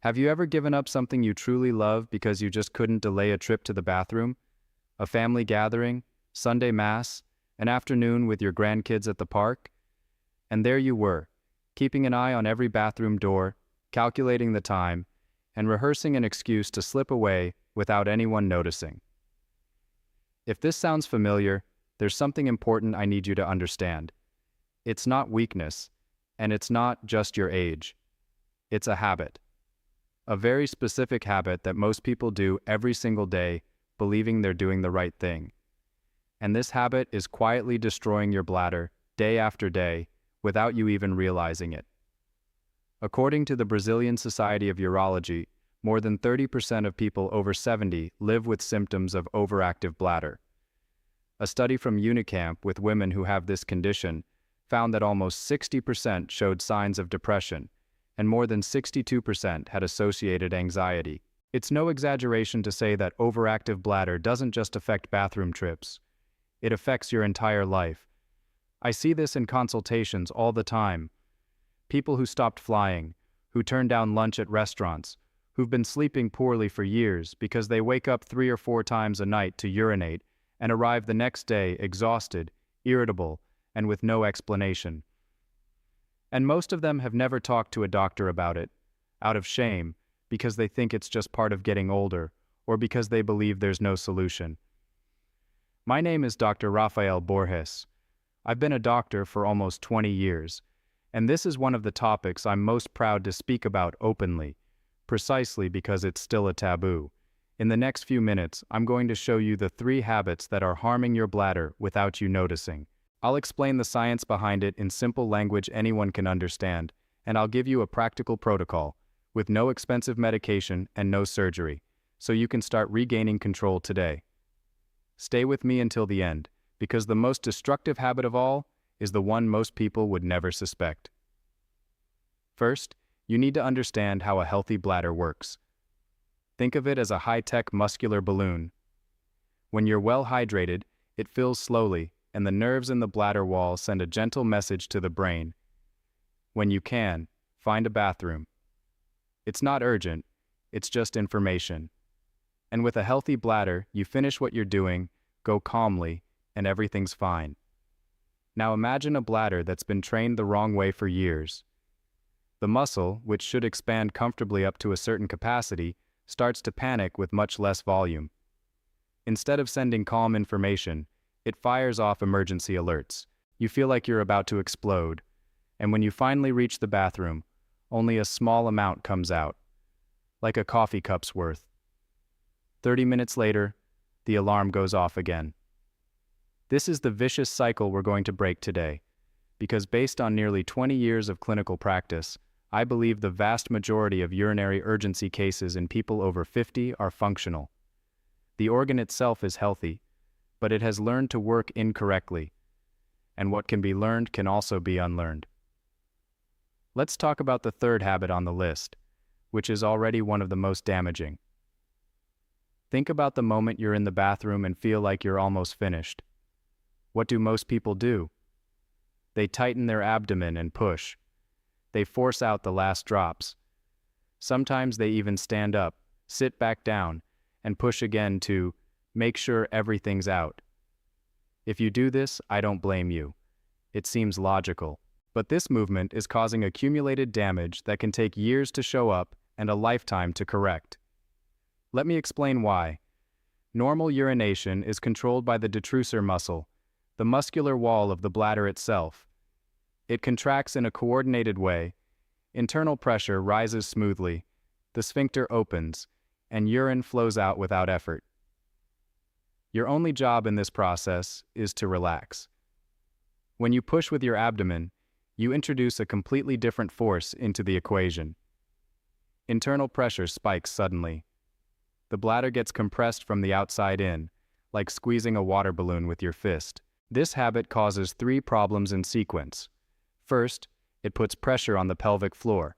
Have you ever given up something you truly love because you just couldn't delay a trip to the bathroom? A family gathering, Sunday mass, an afternoon with your grandkids at the park? And there you were, keeping an eye on every bathroom door, calculating the time, and rehearsing an excuse to slip away without anyone noticing. If this sounds familiar, there's something important I need you to understand. It's not weakness, and it's not just your age. It's a habit. A very specific habit that most people do every single day, believing they're doing the right thing. And this habit is quietly destroying your bladder day after day without you even realizing it. According to the Brazilian Society of Urology, more than 30% of people over 70 live with symptoms of overactive bladder. A study from Unicamp with women who have this condition found that almost 60% showed signs of depression, and more than 62% had associated anxiety. It's no exaggeration to say that overactive bladder doesn't just affect bathroom trips. It affects your entire life. I see this in consultations all the time. People who stopped flying, who turned down lunch at restaurants, who've been sleeping poorly for years because they wake up 3 or 4 times a night to urinate and arrive the next day exhausted, irritable, and with no explanation. And most of them have never talked to a doctor about it, out of shame, because they think it's just part of getting older, or because they believe there's no solution. My name is Dr. Rafael Borges. I've been a doctor for almost 20 years, and this is one of the topics I'm most proud to speak about openly, precisely because it's still a taboo. In the next few minutes, I'm going to show you the 3 habits that are harming your bladder without you noticing. I'll explain the science behind it in simple language anyone can understand, and I'll give you a practical protocol, with no expensive medication and no surgery, so you can start regaining control today. Stay with me until the end, because the most destructive habit of all is the one most people would never suspect. First, you need to understand how a healthy bladder works. Think of it as a high-tech muscular balloon. When you're well hydrated, it fills slowly, and the nerves in the bladder wall send a gentle message to the brain. When you can, find a bathroom. It's not urgent, it's just information. And with a healthy bladder, you finish what you're doing, go calmly, and everything's fine. Now imagine a bladder that's been trained the wrong way for years. The muscle, which should expand comfortably up to a certain capacity, starts to panic with much less volume. Instead of sending calm information, it fires off emergency alerts. You feel like you're about to explode, and when you finally reach the bathroom, only a small amount comes out, like a coffee cup's worth. 30 minutes later, the alarm goes off again. This is the vicious cycle we're going to break today, because based on nearly 20 years of clinical practice, I believe the vast majority of urinary urgency cases in people over 50 are functional. The organ itself is healthy, but it has learned to work incorrectly, and what can be learned can also be unlearned. Let's talk about the 3rd habit on the list, which is already one of the most damaging. Think about the moment you're in the bathroom and feel like you're almost finished. What do most people do? They tighten their abdomen and push. They force out the last drops. Sometimes they even stand up, sit back down, and push again to make sure everything's out. If you do this, I don't blame you. It seems logical. But this movement is causing accumulated damage that can take years to show up and a lifetime to correct. Let me explain why. Normal urination is controlled by the detrusor muscle, the muscular wall of the bladder itself. It contracts in a coordinated way, internal pressure rises smoothly, the sphincter opens, and urine flows out without effort. Your only job in this process is to relax. When you push with your abdomen, you introduce a completely different force into the equation. Internal pressure spikes suddenly. The bladder gets compressed from the outside in, like squeezing a water balloon with your fist. This habit causes 3 problems in sequence. First, it puts pressure on the pelvic floor,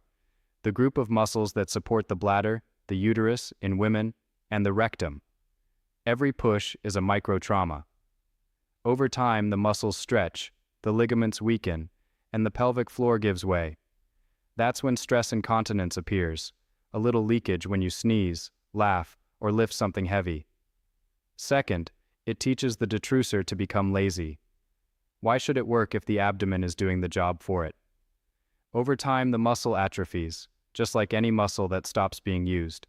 the group of muscles that support the bladder, the uterus in women, and the rectum. Every push is a microtrauma. Over time, the muscles stretch, the ligaments weaken, and the pelvic floor gives way. That's when stress incontinence appears, a little leakage when you sneeze, laugh, or lift something heavy. Second, it teaches the detrusor to become lazy. Why should it work if the abdomen is doing the job for it? Over time, the muscle atrophies, just like any muscle that stops being used.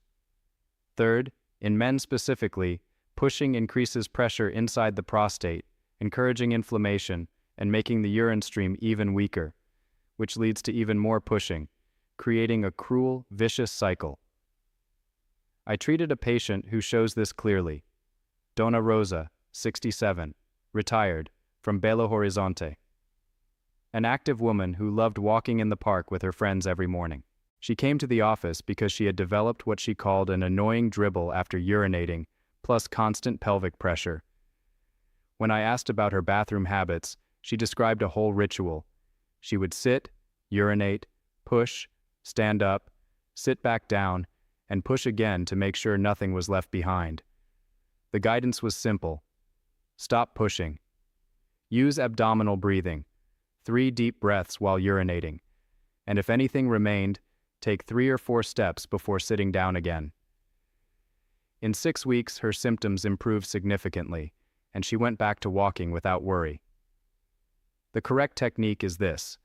Third, in men specifically, pushing increases pressure inside the prostate, encouraging inflammation and making the urine stream even weaker, which leads to even more pushing, creating a cruel, vicious cycle. I treated a patient who shows this clearly. Dona Rosa, 67, retired, from Belo Horizonte. An active woman who loved walking in the park with her friends every morning. She came to the office because she had developed what she called an annoying dribble after urinating, plus constant pelvic pressure. When I asked about her bathroom habits, she described a whole ritual. She would sit, urinate, push, stand up, sit back down, and push again to make sure nothing was left behind. The guidance was simple. Stop pushing. Use abdominal breathing, 3 deep breaths while urinating, and if anything remained, take 3 or 4 steps before sitting down again. In 6 weeks, her symptoms improved significantly, and she went back to walking without worry. The correct technique is this.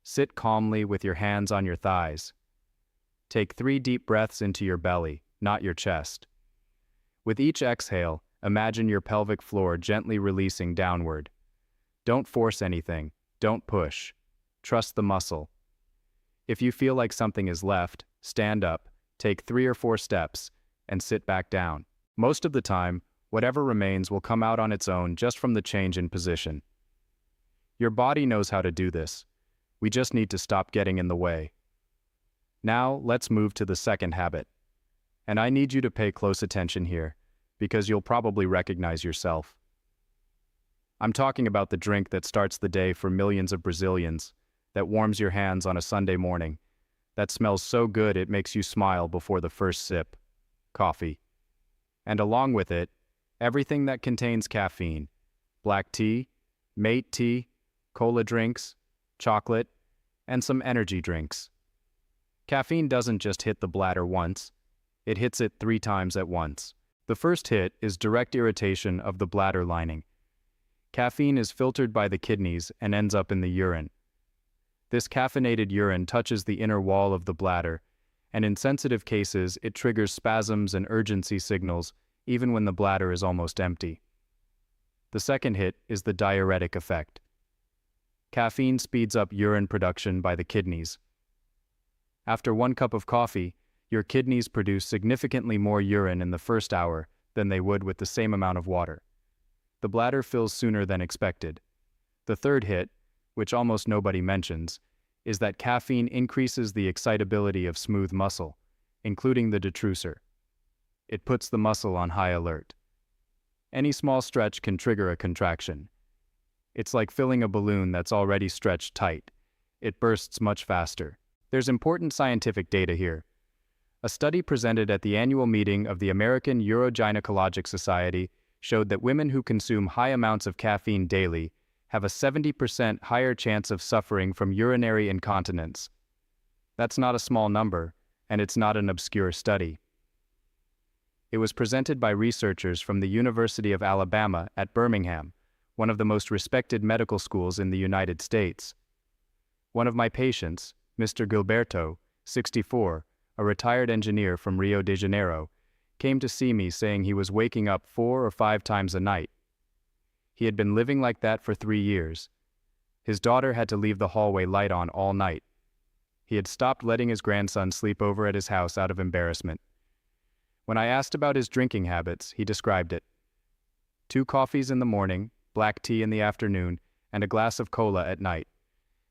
Sit calmly with your hands on your thighs. Take 3 deep breaths into your belly, not your chest. With each exhale, imagine your pelvic floor gently releasing downward. Don't force anything, don't push. Trust the muscle. If you feel like something is left, stand up, take 3 or 4 steps, and sit back down. Most of the time, whatever remains will come out on its own just from the change in position. Your body knows how to do this. We just need to stop getting in the way. Now, let's move to the second habit. And I need you to pay close attention here, because you'll probably recognize yourself. I'm talking about the drink that starts the day for millions of Brazilians, that warms your hands on a Sunday morning, that smells so good it makes you smile before the first sip. Coffee. And along with it, everything that contains caffeine. Black tea, mate tea, cola drinks, chocolate, and some energy drinks. Caffeine doesn't just hit the bladder once, it hits it 3 times at once. The first hit is direct irritation of the bladder lining. Caffeine is filtered by the kidneys and ends up in the urine. This caffeinated urine touches the inner wall of the bladder, and in sensitive cases, it triggers spasms and urgency signals even when the bladder is almost empty. The second hit is the diuretic effect. Caffeine speeds up urine production by the kidneys. After 1 cup of coffee, your kidneys produce significantly more urine in the first hour than they would with the same amount of water. The bladder fills sooner than expected. The third hit, which almost nobody mentions, is that caffeine increases the excitability of smooth muscle, including the detrusor. It puts the muscle on high alert. Any small stretch can trigger a contraction. It's like filling a balloon that's already stretched tight. It bursts much faster. There's important scientific data here. A study presented at the annual meeting of the American Urogynecologic Society showed that women who consume high amounts of caffeine daily have a 70% higher chance of suffering from urinary incontinence. That's not a small number, and it's not an obscure study. It was presented by researchers from the University of Alabama at Birmingham, one of the most respected medical schools in the United States. One of my patients, Mr. Gilberto, 64, a retired engineer from Rio de Janeiro, came to see me saying he was waking up 4 or 5 times a night. He had been living like that for 3 years. His daughter had to leave the hallway light on all night. He had stopped letting his grandson sleep over at his house out of embarrassment. When I asked about his drinking habits, he described it. 2 coffees in the morning, black tea in the afternoon, and a glass of cola at night.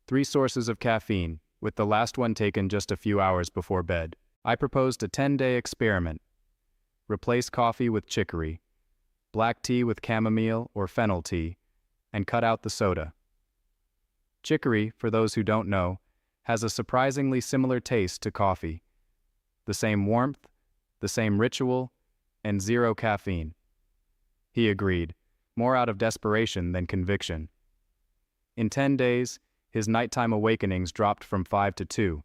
3 sources of caffeine, with the last one taken just a few hours before bed. I proposed a 10-day experiment. Replace coffee with chicory, black tea with chamomile or fennel tea, and cut out the soda. Chicory, for those who don't know, has a surprisingly similar taste to coffee. The same warmth, the same ritual, and 0 caffeine. He agreed, more out of desperation than conviction. In 10 days, his nighttime awakenings dropped from 5 to 2.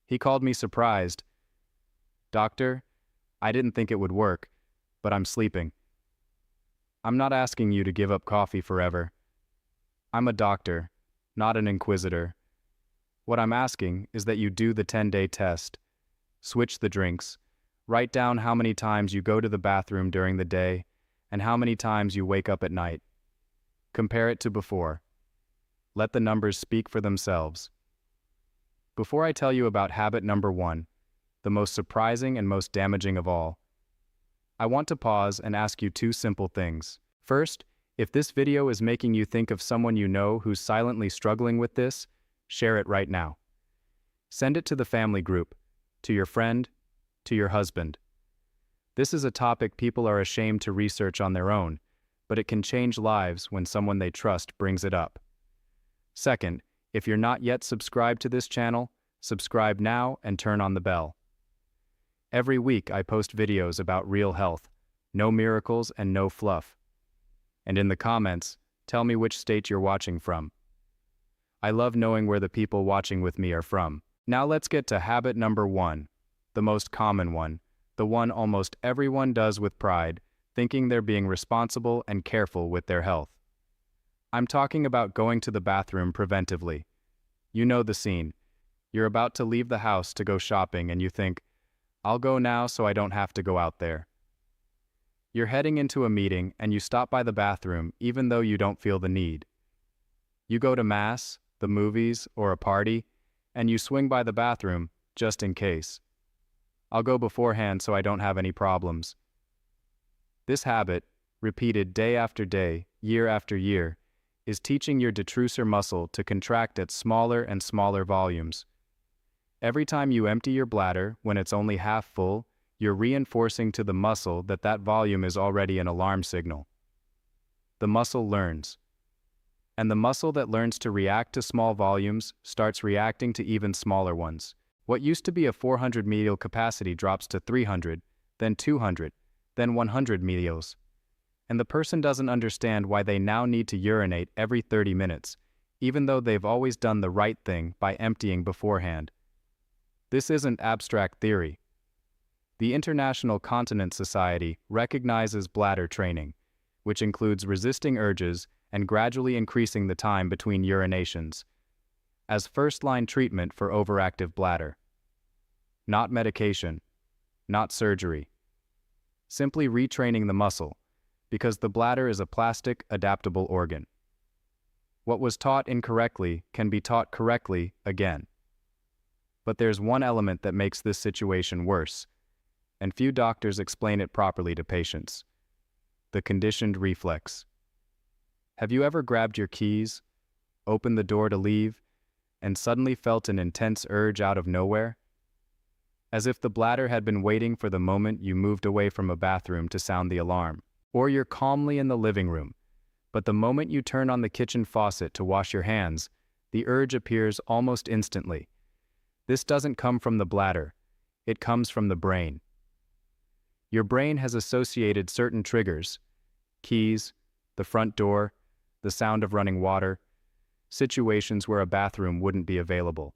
He called me surprised, "Doctor, I didn't think it would work, but I'm sleeping." I'm not asking you to give up coffee forever. I'm a doctor, not an inquisitor. What I'm asking is that you do the 10-day test. Switch the drinks. Write down how many times you go to the bathroom during the day and how many times you wake up at night. Compare it to before. Let the numbers speak for themselves. Before I tell you about habit number 1, the most surprising and most damaging of all, I want to pause and ask you 2 simple things. First, if this video is making you think of someone you know who's silently struggling with this, share it right now. Send it to the family group, to your friend, to your husband. This is a topic people are ashamed to research on their own, but it can change lives when someone they trust brings it up. Second, if you're not yet subscribed to this channel, subscribe now and turn on the bell. Every week I post videos about real health, no miracles and no fluff. And in the comments, tell me which state you're watching from. I love knowing where the people watching with me are from. Now let's get to habit number 1, the most common one, the one almost everyone does with pride, thinking they're being responsible and careful with their health. I'm talking about going to the bathroom preventively. You know the scene. You're about to leave the house to go shopping and you think, I'll go now so I don't have to go out there. You're heading into a meeting and you stop by the bathroom even though you don't feel the need. You go to mass, the movies, or a party, and you swing by the bathroom just in case. I'll go beforehand so I don't have any problems. This habit, repeated day after day, year after year, is teaching your detrusor muscle to contract at smaller and smaller volumes. Every time you empty your bladder when it's only half full, you're reinforcing to the muscle that that volume is already an alarm signal. The muscle learns. And the muscle that learns to react to small volumes starts reacting to even smaller ones. What used to be a 400 medial capacity drops to 300, then 200, then 100 medials. And the person doesn't understand why they now need to urinate every 30 minutes, even though they've always done the right thing by emptying beforehand. This isn't abstract theory. The International Continence Society recognizes bladder training, which includes resisting urges and gradually increasing the time between urinations, as first-line treatment for overactive bladder. Not medication, not surgery. Simply retraining the muscle, because the bladder is a plastic, adaptable organ. What was taught incorrectly can be taught correctly again. But there's one element that makes this situation worse, and few doctors explain it properly to patients: the conditioned reflex. Have you ever grabbed your keys, opened the door to leave, and suddenly felt an intense urge out of nowhere? As if the bladder had been waiting for the moment you moved away from a bathroom to sound the alarm. Or you're calmly in the living room, but the moment you turn on the kitchen faucet to wash your hands, the urge appears almost instantly. This doesn't come from the bladder, it comes from the brain. Your brain has associated certain triggers: keys, the front door, the sound of running water, situations where a bathroom wouldn't be available,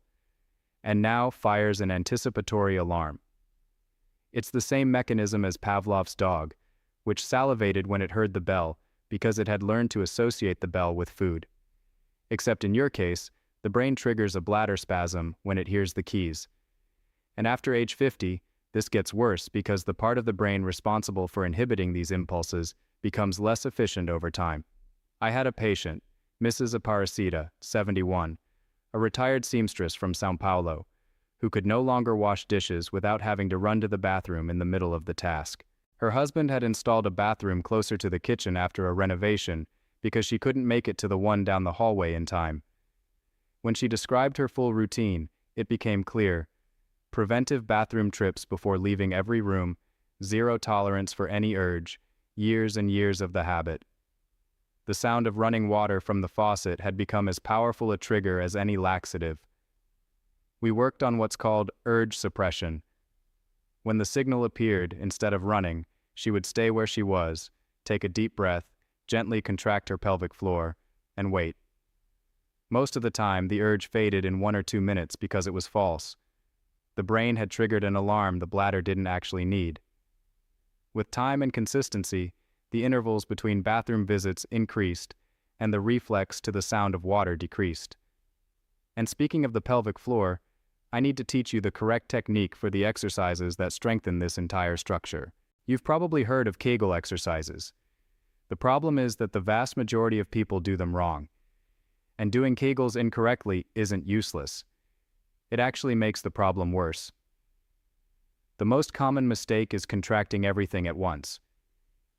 and now fires an anticipatory alarm. It's the same mechanism as Pavlov's dog, which salivated when it heard the bell because it had learned to associate the bell with food. Except in your case, the brain triggers a bladder spasm when it hears the keys. And after age 50, this gets worse because the part of the brain responsible for inhibiting these impulses becomes less efficient over time. I had a patient, Mrs. Aparecida, 71, a retired seamstress from São Paulo, who could no longer wash dishes without having to run to the bathroom in the middle of the task. Her husband had installed a bathroom closer to the kitchen after a renovation because she couldn't make it to the one down the hallway in time. When she described her full routine, it became clear: preventive bathroom trips before leaving every room, zero tolerance for any urge, years and years of the habit. The sound of running water from the faucet had become as powerful a trigger as any laxative. We worked on what's called urge suppression. When the signal appeared, instead of running, she would stay where she was, take a deep breath, gently contract her pelvic floor, and wait. Most of the time, the urge faded in 1 or 2 minutes because it was false. The brain had triggered an alarm the bladder didn't actually need. With time and consistency, the intervals between bathroom visits increased, and the reflex to the sound of water decreased. And speaking of the pelvic floor, I need to teach you the correct technique for the exercises that strengthen this entire structure. You've probably heard of Kegel exercises. The problem is that the vast majority of people do them wrong. And doing Kegels incorrectly isn't useless. It actually makes the problem worse. The most common mistake is contracting everything at once.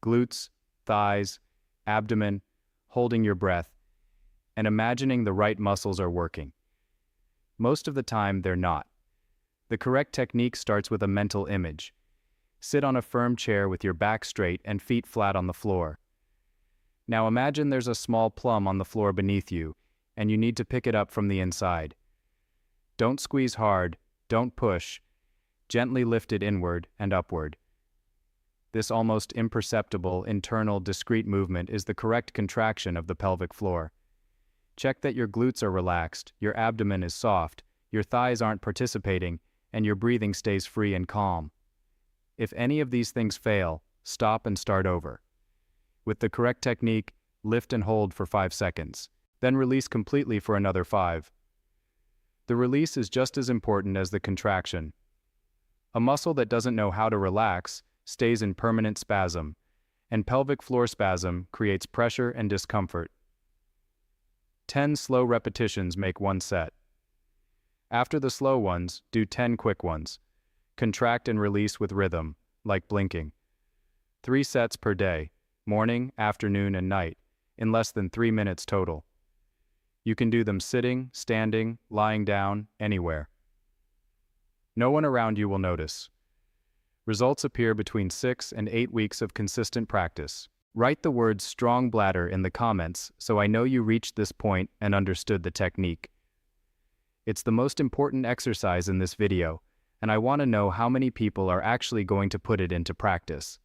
Glutes, thighs, abdomen, holding your breath, and imagining the right muscles are working. Most of the time, they're not. The correct technique starts with a mental image. Sit on a firm chair with your back straight and feet flat on the floor. Now imagine there's a small plum on the floor beneath you, and you need to pick it up from the inside. Don't squeeze hard, don't push. Gently lift it inward and upward. This almost imperceptible, internal, discrete movement is the correct contraction of the pelvic floor. Check that your glutes are relaxed, your abdomen is soft, your thighs aren't participating, and your breathing stays free and calm. If any of these things fail, stop and start over. With the correct technique, lift and hold for 5 seconds. Then release completely for another 5. The release is just as important as the contraction. A muscle that doesn't know how to relax stays in permanent spasm, and pelvic floor spasm creates pressure and discomfort. 10 slow repetitions make 1 set. After the slow ones, do 10 quick ones. Contract and release with rhythm, like blinking. 3 sets per day, morning, afternoon, and night, in less than 3 minutes total. You can do them sitting, standing, lying down, anywhere. No one around you will notice. Results appear between 6 and 8 weeks of consistent practice. Write the words strong bladder in the comments so I know you reached this point and understood the technique. It's the most important exercise in this video, and I want to know how many people are actually going to put it into practice.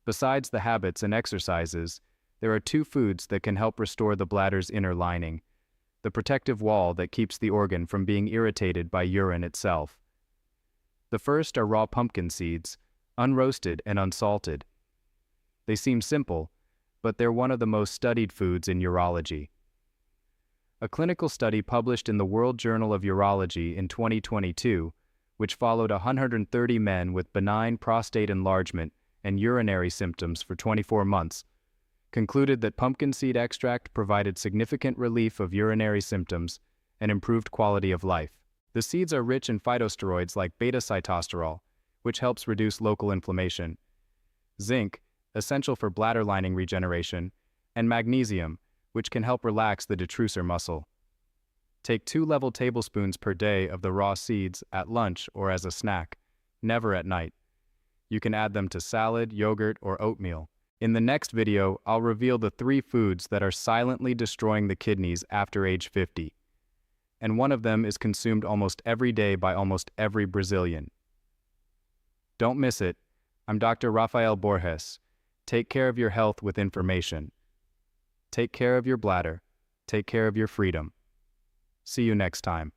Besides the habits and exercises, there are 2 foods that can help restore the bladder's inner lining, the protective wall that keeps the organ from being irritated by urine itself. The first are raw pumpkin seeds, unroasted and unsalted. They seem simple, but they're one of the most studied foods in urology. A clinical study published in the World Journal of Urology in 2022, which followed 130 men with benign prostate enlargement and urinary symptoms for 24 months, concluded that pumpkin seed extract provided significant relief of urinary symptoms and improved quality of life. The seeds are rich in phytosteroids like beta-sitosterol, which helps reduce local inflammation, zinc, essential for bladder lining regeneration, and magnesium, which can help relax the detrusor muscle. Take 2 level tablespoons per day of the raw seeds at lunch or as a snack, never at night. You can add them to salad, yogurt, or oatmeal. In the next video, I'll reveal the 3 foods that are silently destroying the kidneys after age 50. And one of them is consumed almost every day by almost every Brazilian. Don't miss it. I'm Dr. Rafael Borges. Take care of your health with information. Take care of your bladder. Take care of your freedom. See you next time.